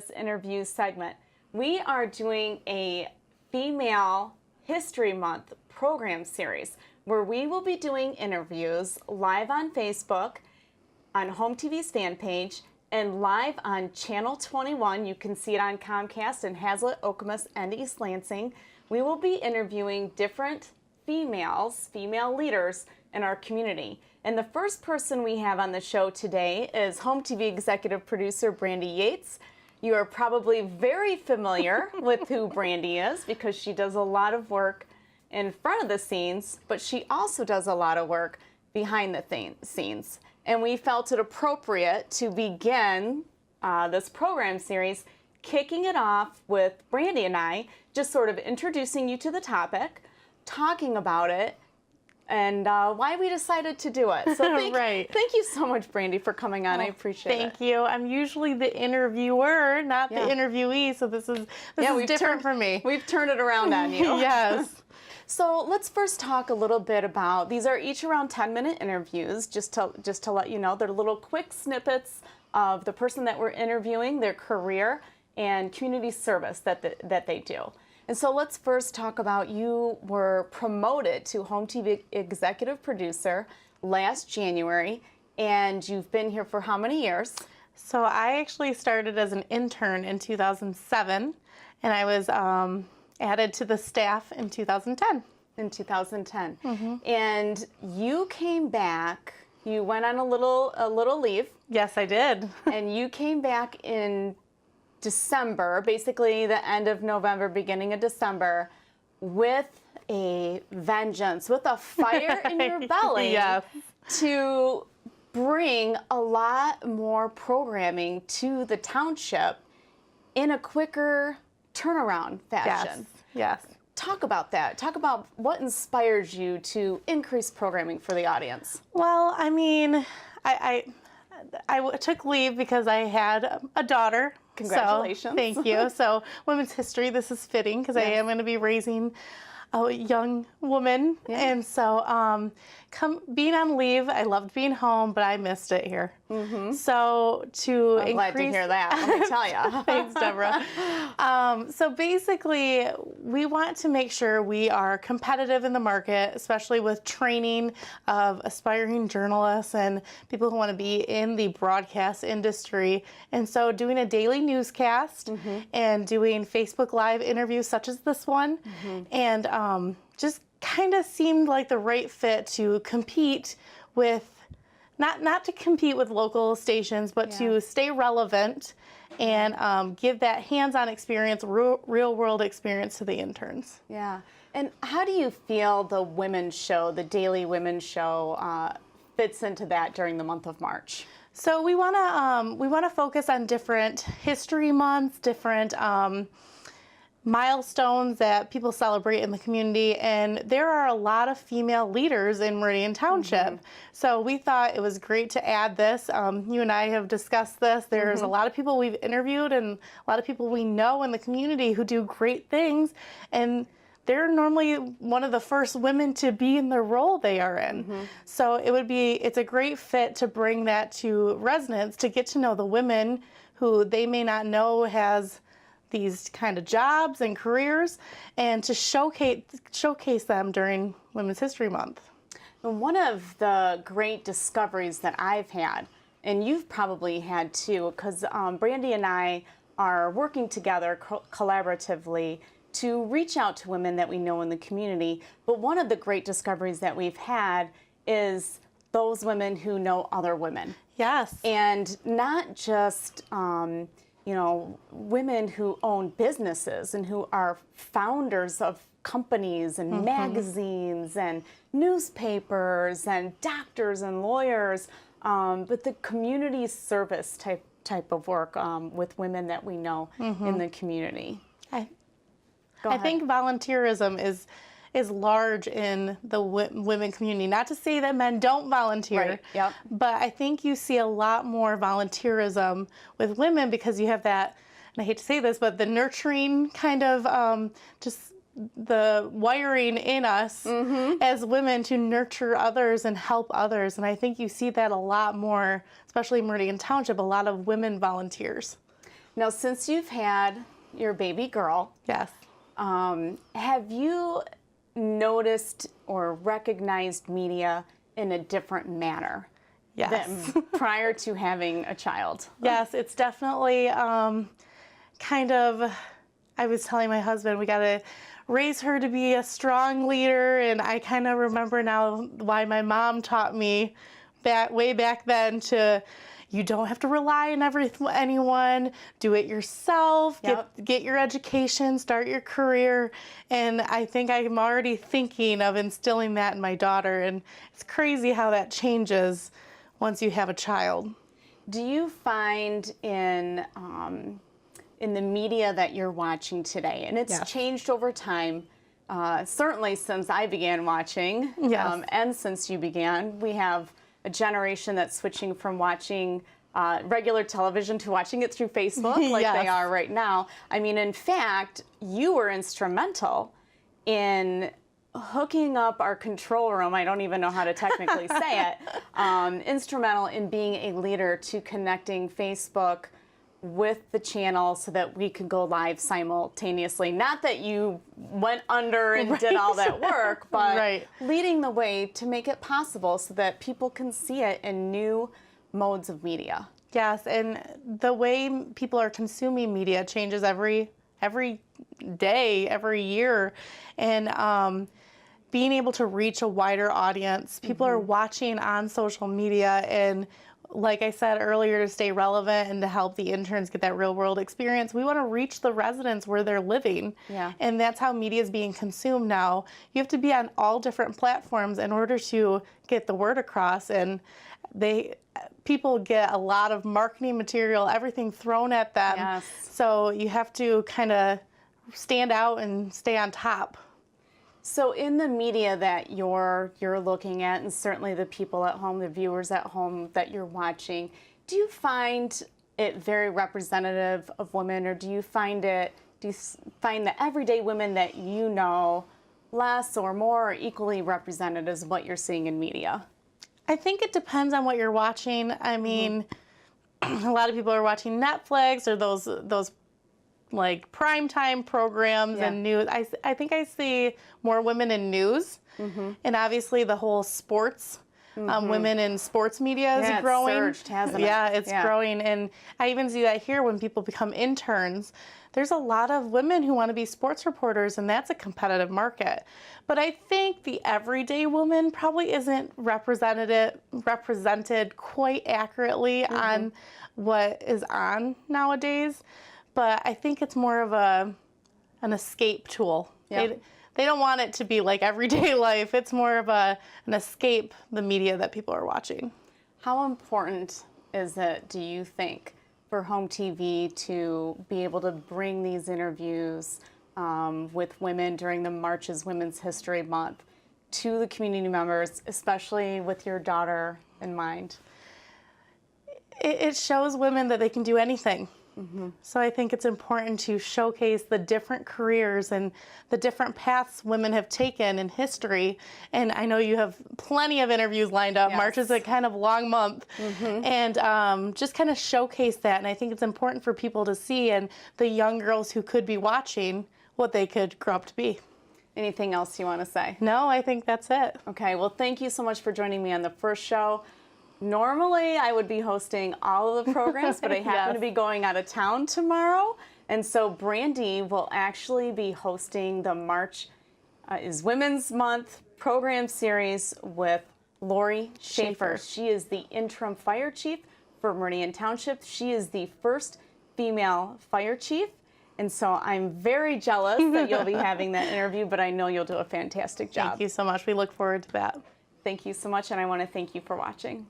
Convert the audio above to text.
This interview segment. We are doing a Female History Month program series where we will be doing interviews live on Facebook, on HOMTV's fan page, and live on Channel 21. You can see it on Comcast in Hazlet, Okemos, and East Lansing. We will be interviewing different female leaders in our community. And the first person we have on the show today is HOMTV executive producer Brandie Yates. You are probably very familiar with who Brandie is because she does a lot of work in front of the scenes, but she also does a lot of work behind the scenes. And we felt it appropriate to begin this program series, kicking it off with Brandie and I, just sort of introducing you to the topic, talking about it, and why we decided to do it. So thank you so much, Brandie, for coming on. I appreciate it. Thank you. I'm usually the interviewer, not the interviewee, so this is different for me. We've turned it around on you. Yes. So let's first talk a little bit about, these are each around 10-minute interviews, just to let you know. They're little quick snippets of the person that we're interviewing, their career, and community service that they do. And so let's first talk about, you were promoted to HOMTV executive producer last January, and you've been here for how many years? So I actually started as an intern in 2007, and I was added to the staff in 2010. In 2010. Mm-hmm. And you came back, you went on a little leave. Yes, I did. And you came back in December, basically the end of November, beginning of December, with a vengeance, with a fire in your belly. Yes. To bring a lot more programming to the township in a quicker turnaround fashion. Yes. Talk about that. Talk about what inspires you to increase programming for the audience. Well, I mean, I took leave because I had a daughter. Congratulations. So, thank you. So Women's History, this is fitting because I am going to be raising a young woman. Yeah. And so being on leave, I loved being home, but I missed it here. Mm-hmm. So I'm glad to hear that, let me tell you. Thanks, Deborah. So basically, we want to make sure we are competitive in the market, especially with training of aspiring journalists and people who want to be in the broadcast industry. And so doing a daily newscast and doing Facebook Live interviews such as this one, and just kind of seemed like the right fit to compete with, not to compete with local stations, but to stay relevant and give that hands-on experience, real-world experience to the interns. Yeah. And how do you feel the women's show, the daily women's show, fits into that during the month of March? So we want to focus on different history months, different milestones that people celebrate in the community, and there are a lot of female leaders in Meridian Township. So we thought it was great to add this. You and I have discussed this. There's a lot of people we've interviewed and a lot of people we know in the community who do great things, and they're normally one of the first women to be in the role they are in. So it's a great fit to bring that to residents, to get to know the women who they may not know has these kind of jobs and careers, and to showcase them during Women's History Month. And one of the great discoveries that I've had, and you've probably had too, because Brandie and I are working together collaboratively to reach out to women that we know in the community. But one of the great discoveries that we've had is those women who know other women. Yes. And not just women who own businesses and who are founders of companies and magazines and newspapers and doctors and lawyers, but the community service type of work with women that we know in the community. I think volunteerism is large in the women community. Not to say that men don't volunteer, but I think you see a lot more volunteerism with women because you have that, and I hate to say this, but the nurturing kind of just the wiring in us as women to nurture others and help others. And I think you see that a lot more, especially in Meridian Township, a lot of women volunteers. Now, since you've had your baby girl, Yes. have you noticed or recognized media in a different manner Yes. than prior to having a child? Yes, it's definitely kind of, I was telling my husband, we got to raise her to be a strong leader, and I kind of remember now why my mom taught me way back then to, you don't have to rely on anyone, do it yourself, Yep. get your education, start your career, and I think I'm already thinking of instilling that in my daughter, and it's crazy how that changes once you have a child. Do you find in the media that you're watching today, and it's Yes. changed over time, certainly since I began watching, Yes. and since you began, we have a generation that's switching from watching regular television to watching it through Facebook like Yes. they are right now. I mean, in fact, you were instrumental in hooking up our control room. I don't even know how to technically say it. Instrumental in being a leader to connecting Facebook with the channel so that we could go live simultaneously. Not that you went under and did all that work, but Right. leading the way to make it possible so that people can see it in new modes of media. Yes, and the way people are consuming media changes every day, every year, and being able to reach a wider audience. People are watching on social media, and like I said earlier, to stay relevant and to help the interns get that real world experience, we want to reach the residents where they're living. Yeah. And that's how media is being consumed now. You have to be on all different platforms in order to get the word across, and people get a lot of marketing material, everything thrown at them. Yes. So you have to kind of stand out and stay on top. So in the media that you're looking at, and certainly the people at home, the viewers at home that you're watching, do you find it very representative of women, or do you find the everyday women that you know less or more or equally represented as what you're seeing in media? I think it depends on what you're watching. I mean, a lot of people are watching Netflix or those like primetime programs Yeah. and news. I think I see more women in news, and obviously the whole sports. Women in sports media is Yeah, it's growing. surged, hasn't it? Yeah, it's Yeah. growing, and I even see that here when people become interns. There's a lot of women who want to be sports reporters, and that's a competitive market. But I think the everyday woman probably isn't represented quite accurately on what is on nowadays. But I think it's more of an escape tool. Yeah. They don't want it to be like everyday life. It's more of an escape, the media that people are watching. How important is it, do you think, for HOMTV to be able to bring these interviews with women during the March's Women's History Month to the community members, especially with your daughter in mind? It shows women that they can do anything. So I think it's important to showcase the different careers and the different paths women have taken in history. And I know you have plenty of interviews lined up. Yes. March is a kind of long month. And just kind of showcase that. And I think it's important for people to see, and the young girls who could be watching, what they could grow up to be. Anything else you want to say? No, I think that's it. Okay, well, thank you so much for joining me on the first show. Normally, I would be hosting all of the programs, but I happen Yes. to be going out of town tomorrow. And so Brandie will actually be hosting the March is Women's Month program series with Lori Schaefer. She is the interim fire chief for Meridian Township. She is the first female fire chief. And so I'm very jealous that you'll be having that interview, but I know you'll do a fantastic job. Thank you so much. We look forward to that. Thank you so much, and I want to thank you for watching.